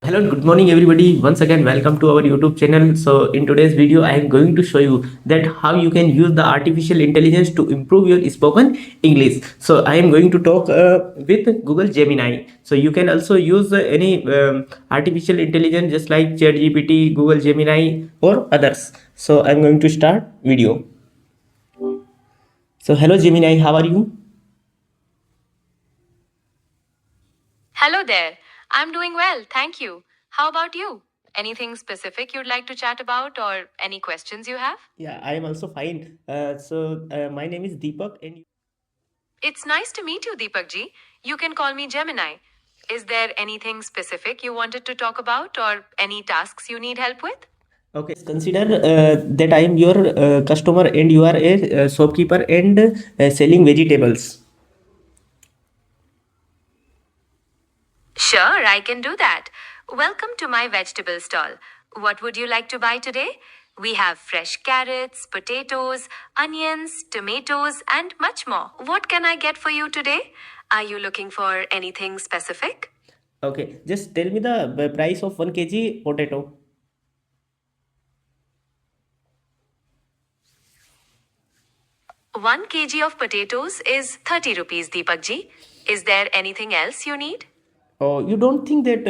Hello and good morning everybody. Once again welcome to our YouTube channel. So in today's video I am going to show you that how you can use the artificial intelligence to improve your spoken English. So I am going to talk with Google Gemini. So you can also use any artificial intelligence just like ChatGPT, Google Gemini or others. So I am going to start video. So hello Gemini, how are you? Hello there. I'm doing well, thank you. How about you? Anything specific you'd like to chat about or any questions you have? Yeah, I am also fine. My name is Deepak and It's nice to meet you, Deepak ji. You can call me Gemini. Is there anything specific you wanted to talk about or any tasks you need help with? okay, consider that I am your customer and you are a shopkeeper and selling vegetables. Sure, I can do that. Welcome to my vegetable stall. What would you like to buy today? We have fresh carrots, potatoes, onions, tomatoes, and much more. What can I get for you today? Are you looking for anything specific? Okay, just tell me the price of 1 kg potato. 1 kg of potatoes is 30 rupees, Deepak ji. Is there anything else you need? Oh, you don't think that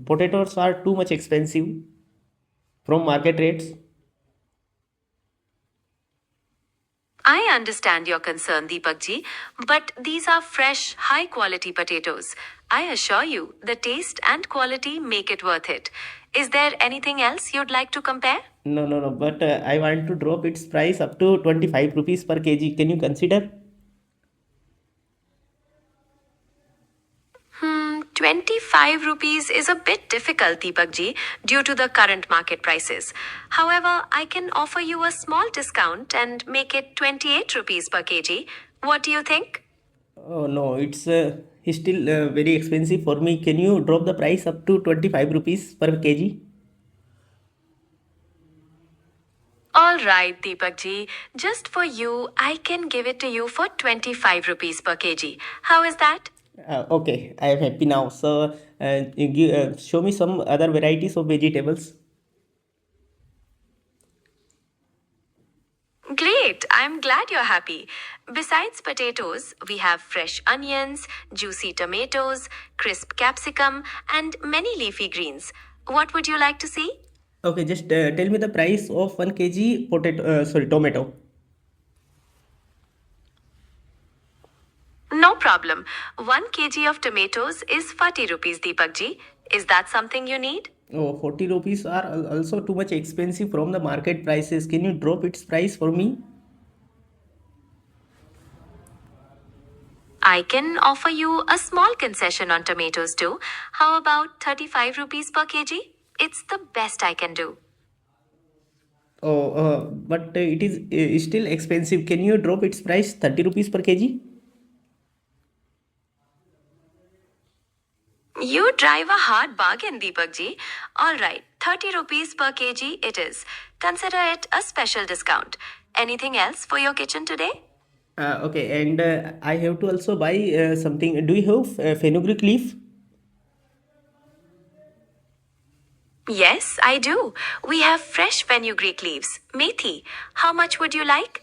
potatoes are too much expensive from market rates? I understand your concern, Deepak ji, but these are fresh, high quality potatoes. I assure you, the taste and quality make it worth it. Is there anything else you'd like to compare? No, no, no. But I want to drop its price up to 25 rupees per kg. Can you consider? 25 rupees is a bit difficult, Deepak ji, due to the current market prices. However, I can offer you a small discount and make it 28 rupees per kg. What do you think? Oh no, it's still very expensive for me. Can you drop the price up to 25 rupees per kg? All right, Deepak ji. Just for you, I can give it to you for 25 rupees per kg. How is that? Okay, I am happy now. So, show me some other varieties of vegetables. Great, I'm glad you're happy. Besides potatoes, we have fresh onions, juicy tomatoes, crisp capsicum, and many leafy greens. What would you like to see? Okay, just tell me the price of 1 kg tomato. No problem. 1 kg of tomatoes is 40 rupees, Deepak ji. Is that something you need? Oh, 40 rupees are also too much expensive from the market prices. Can you drop its price for me? I can offer you a small concession on tomatoes too. How about 35 rupees per kg? It's the best I can do. Oh, but it is still expensive. Can you drop its price 30 rupees per kg? You drive a hard bargain, Deepak ji. All right, 30 rupees per kg it is. Consider it a special discount. Anything else for your kitchen today? Okay, and I have to also buy something. Do you have fenugreek leaf? Yes, I do. We have fresh fenugreek leaves. Methi. How much would you like?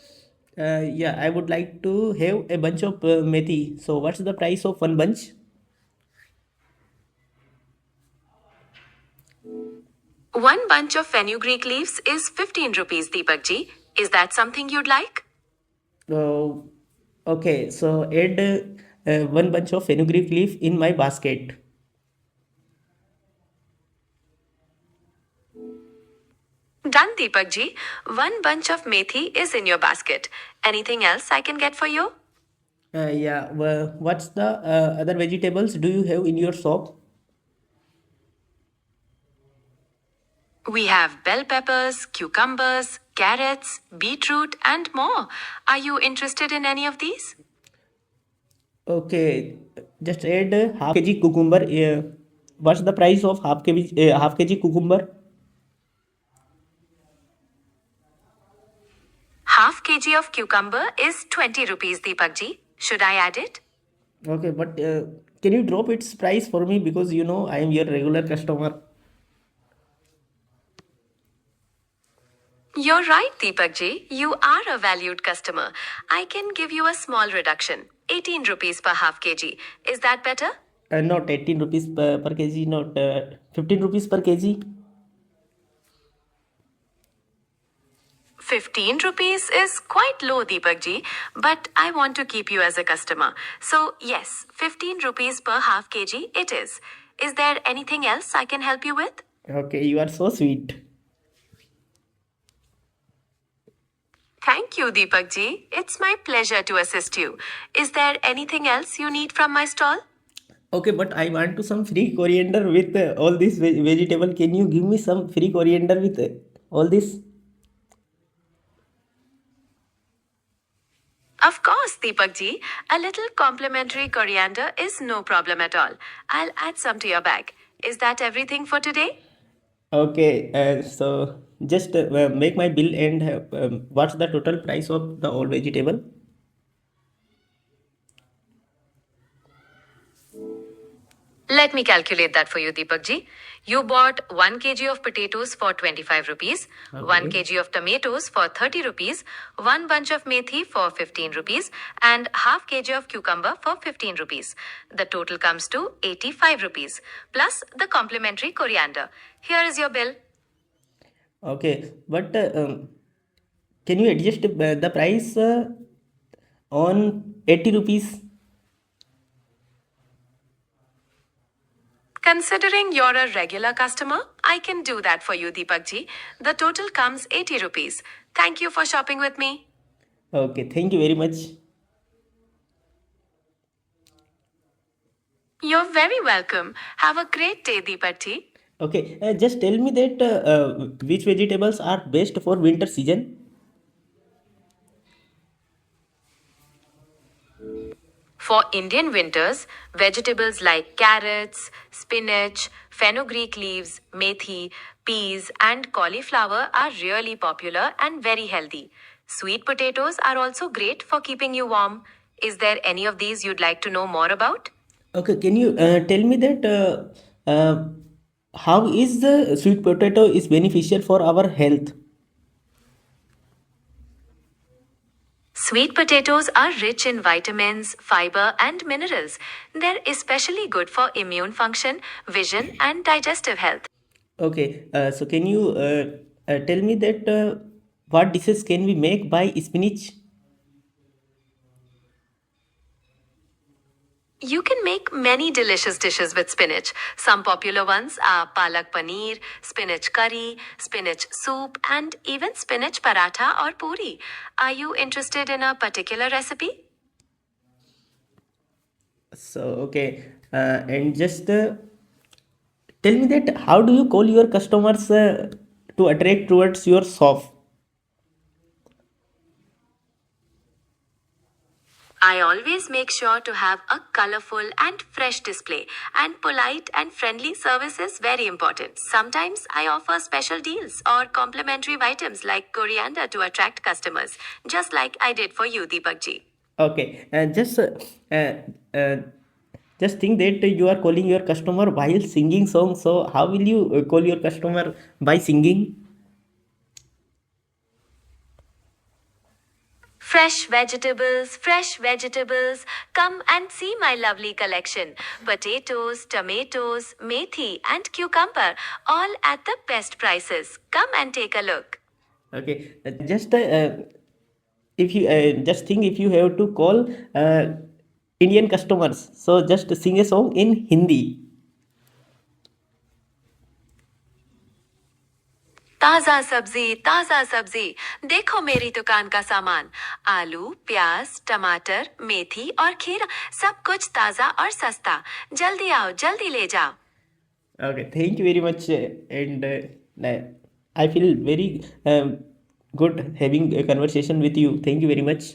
Yeah, I would like to have a bunch of methi. So, what's the price of one bunch? One bunch of fenugreek leaves is 15 rupees, Deepak ji. Is that something you'd like? Uh, okay, so add one bunch of fenugreek leaf in my basket. Done, Deepak ji. One bunch of methi is in your basket. Anything else I can get for you? Yeah, well, what's the other vegetables do you have in your shop? We have bell peppers, cucumbers, carrots, beetroot, and more. Are you interested in any of these? Okay, just add half kg cucumber. What's the price of half kg cucumber? Half kg of cucumber is 20 rupees, Deepak ji. Should I add it? Okay, but can you drop its price for me, because you know I am your regular customer. You're right, Deepak ji. You are a valued customer. I can give you a small reduction. 18 rupees per half kg. Is that better? Not 18 rupees per kg, not 15 rupees per kg. 15 rupees is quite low, Deepak ji, but I want to keep you as a customer. So, yes, 15 rupees per half kg it is. Is there anything else I can help you with? Okay, you are so sweet. Thank you, Deepak ji. It's my pleasure to assist you. Is there anything else you need from my stall? Okay, but I want to some free coriander with all this vegetable. Can you give me some free coriander with all this? Of course, Deepak ji. A little complimentary coriander is no problem at all. I'll add some to your bag. Is that everything for today? Okay, so just make my bill and what's the total price of the all vegetable? Let me calculate that for you, Deepak ji. You bought 1 kg of potatoes for 25 rupees, 1 Okay. kg of tomatoes for 30 rupees, 1 bunch of methi for 15 rupees, and half kg of cucumber for 15 rupees. The total comes to 85 rupees, plus the complimentary coriander. Here is your bill. Okay, but can you adjust the price on 80 rupees? Considering you're a regular customer, I can do that for you, Deepak ji. The total comes 80 rupees. Thank you for shopping with me. Okay, thank you very much. You're very welcome. Have a great day, Deepak ji. Okay, just tell me that which vegetables are best for winter season? For Indian winters, vegetables like carrots, spinach, fenugreek leaves, methi, peas, and cauliflower are really popular and very healthy. Sweet potatoes are also great for keeping you warm. Is there any of these you'd like to know more about? Okay, can you tell me that how is the sweet potato is beneficial for our health? Sweet potatoes are rich in vitamins, fiber, and minerals. They're especially good for immune function, vision, and digestive health. Okay, so can you tell me that what dishes can we make by spinach? You can make many delicious dishes with spinach. Some popular ones are palak paneer, spinach curry, spinach soup, and even spinach paratha or puri. Are you interested in a particular recipe? So okay, and just tell me that how do you call your customers to attract towards your shop? I always make sure to have a colorful and fresh display, and polite and friendly service is very important. Sometimes I offer special deals or complimentary items like coriander to attract customers, just like I did for you, Deepak ji. Okay, uh, uh, just think that you are calling your customer while singing song. So how will you call your customer by singing? Fresh vegetables, come and see my lovely collection. Potatoes, tomatoes, methi, and cucumber, all at the best prices. Come and take a look. Okay, just if you just think if you have to call Indian customers, so just sing a song in Hindi. ताजा सब्जी देखो मेरी दुकान का सामान आलू प्याज टमाटर मेथी और खीरा सब कुछ ताजा और सस्ता जल्दी आओ जल्दी ले जाओ Okay, thank you very much, and I feel very good having a conversation with you. Thank you very much.